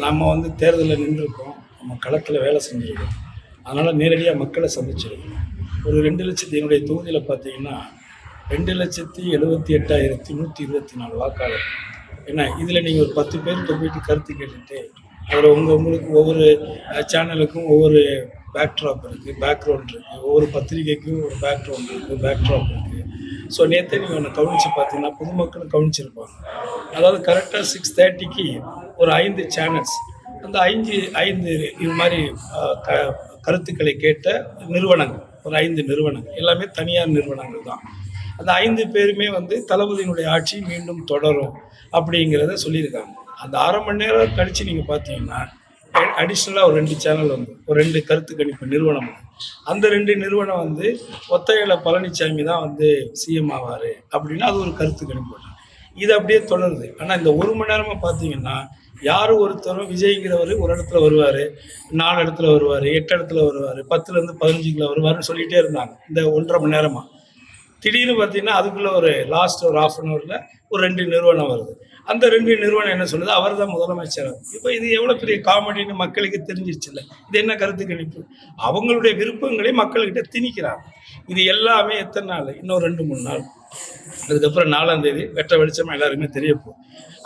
நம்ம வந்து தேர்தலில் நின்றுருக்கோம், நம்ம களத்தில் வேலை செஞ்சுருக்கோம். அதனால் நேரடியாக மக்களை சந்திச்சிருக்கோம். ஒரு 2,00,000 என்னுடைய தொகுதியில் பார்த்தீங்கன்னா 2,78,124 வாக்காளர். ஏன்னா இதில் நீங்கள் ஒரு 10 பேர்கிட்ட போயிட்டு கருத்து கேட்டுட்டு அதில் உங்களுக்கு ஒவ்வொரு சேனலுக்கும் ஒவ்வொரு பேக்ட்ராப் இருக்குது, பேக்ரவுண்ட் இருக்குது, ஒவ்வொரு பத்திரிகைக்கும் ஒரு பேக்ரவுண்ட் இருக்குது, பேக்ட்ராப் இருக்குது. ஸோ நேற்று நீங்கள் ஒன்று கவனித்து பார்த்தீங்கன்னா பொதுமக்களும் கவனிச்சிருப்பாங்க. அதாவது கரெக்டாக 6:30க்கு ஒரு 5 சேனல்ஸ், அந்த 5 இது மாதிரி கருத்துக்களை கேட்ட நிறுவனங்கள், ஒரு 5 நிறுவனங்கள், எல்லாமே தனியார் நிறுவனங்கள் தான். அந்த 5 பேருமே வந்து தளபதியினுடைய ஆட்சி மீண்டும் தொடரும் அப்படிங்கிறத சொல்லியிருக்காங்க. அந்த 1/2 மணி நேரம் கழித்து நீங்கள் பார்த்தீங்கன்னா அடிஷ்னலாக ஒரு 2 சேனல் வந்து ஒரு 2 கருத்து கணிப்பு நிறுவனம், அந்த 2 நிறுவனம் வந்து ஒத்தையில பழனிசாமி தான் வந்து சிஎம் ஆவார் அப்படின்னா அது ஒரு கருத்து கணிப்பு. இது அப்படியே தொடருது. ஆனால் இந்த 1 மணி நேரமாக பார்த்தீங்கன்னா யாரும் ஒருத்தரும் விஜய்ங்கிறவர் ஒரு இடத்துல வருவார், 4 இடத்துல வருவார், 8 இடத்துல வருவார், 10லேருந்து 15 வருவார்னு சொல்லிகிட்டே இருந்தாங்க இந்த 1.5 மணி நேரமாக. திடீர்னு பார்த்தீங்கன்னா அதுக்குள்ளே ஒரு லாஸ்ட் ஒரு 1/2 அன் ஹவரில் ஒரு 2 நிறுவனம் வருது. அந்த 2 நிறுவனம் என்ன சொல்லுது, அவர் தான் முதலமைச்சர். இப்போ இது எவ்வளோ பெரிய காமெடின்னு மக்களுக்கு தெரிஞ்சிருச்சுல்ல. இது என்ன கருத்து கணிப்பு? அவங்களுடைய விருப்பங்களை மக்கள்கிட்ட திணிக்கிறாங்க. இது எல்லாமே எத்தனை நாள்? இன்னும் 2-3 நாள். அதுக்கப்புறம் 4ஆம் தேதி வெட்ட வெளிச்சமாக எல்லாருக்குமே தெரிய போகும்.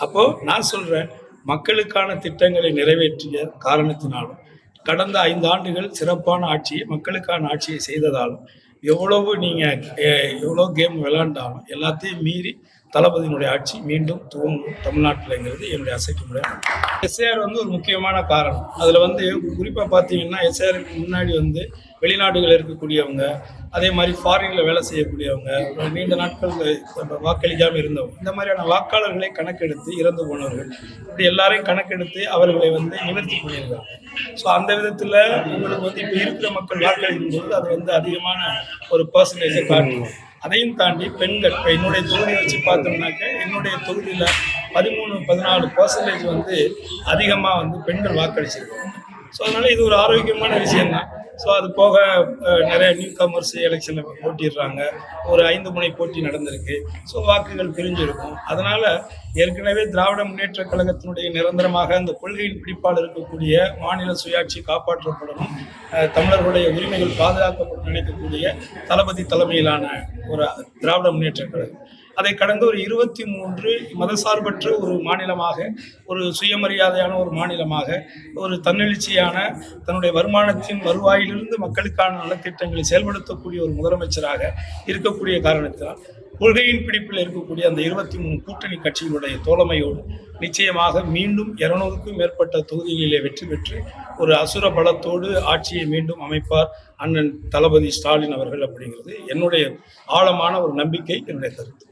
அப்போது நான் சொல்கிறேன், மக்களுக்கான திட்டங்களை நிறைவேற்றிய காரணத்தினாலும் கடந்த 5 ஆண்டுகள் சிறப்பான ஆட்சியை, மக்களுக்கான ஆட்சியை செய்ததாலும் எவ்வளவு நீங்கள் எவ்வளோ கேம் விளையாண்டாலும் எல்லாத்தையும் மீறி தளபதியினுடைய ஆட்சி மீண்டும் துவங்கும் தமிழ்நாட்டில்ங்கிறது என்னுடைய அசைக்க முடியாது. எஸ்ஐஆர் வந்து ஒரு முக்கியமான காரணம். அதில் வந்து குறிப்பாக பார்த்தீங்கன்னா எஸ்ஐஆருக்கு முன்னாடி வந்து வெளிநாடுகளில் இருக்கக்கூடியவங்க, அதே மாதிரி ஃபாரினில் வேலை செய்யக்கூடியவங்க, நீண்ட நாட்கள் வாக்களிக்காமல் இருந்தவங்க, இந்த மாதிரியான வாக்காளர்களை கணக்கெடுத்து இறந்து போனவர்கள், இப்படி எல்லாரையும் கணக்கெடுத்து அவர்களை வந்து நிவர்த்தி பண்ணியிருக்காங்க. ஸோ அந்த விதத்தில் உங்களுக்கு வந்து இப்போ இருக்கிற மக்கள் வாக்களிக்கும் போது அது வந்து அதிகமான ஒரு பர்சன்டேஜை காட்டும். அதையும் தாண்டி பெண்கள், இப்போ என்னுடைய தொகுதியை வச்சு பார்த்தோம்னாக்க என்னுடைய தொகுதியில் 13-14% வந்து அதிகமாக வந்து பெண்கள் வாக்களிச்சிருக்காங்க. ஸோ அதனால் இது ஒரு ஆரோக்கியமான விஷயம்தான். ஸோ அது போக நிறைய நியூ கமர்ஸ் எலெக்ஷனில் போட்டிடுறாங்க, ஒரு 5 முனை போட்டி நடந்திருக்கு. ஸோ வாக்குகள் பிரிஞ்சிருக்கும். அதனால் ஏற்கனவே திராவிட முன்னேற்ற கழகத்தினுடைய நிரந்தரமாக அந்த கொள்கையின் பிடிப்பால் இருக்கக்கூடிய மாநில சுயாட்சி காப்பாற்றப்படணும், தமிழர்களுடைய உரிமைகள் பாதுகாக்கப்படும் நினைக்கக்கூடிய தளபதி தலைமையிலான ஒரு திராவிட முன்னேற்ற கழகம் அதை கடந்த ஒரு 23 மதசார்பற்ற ஒரு மாநிலமாக, ஒரு சுயமரியாதையான ஒரு மாநிலமாக, ஒரு தன்னெழுச்சியான தன்னுடைய வருமானத்தின் வருவாயிலிருந்து மக்களுக்கான நலத்திட்டங்களை செயல்படுத்தக்கூடிய ஒரு முதலமைச்சராக இருக்கக்கூடிய காரணத்தினால் கொள்கையின் பிடிப்பில் இருக்கக்கூடிய அந்த 23 கூட்டணி கட்சிகளுடைய தோழமையோடு நிச்சயமாக மீண்டும் 200க்கும் மேற்பட்ட தொகுதிகளிலே வெற்றி பெற்று ஒரு அசுர பலத்தோடு ஆட்சியை மீண்டும் அமைப்பார் அண்ணன் தளபதி ஸ்டாலின் அவர்கள் அப்படிங்கிறது என்னுடைய ஆழமான ஒரு நம்பிக்கை, என்னுடைய கருத்து.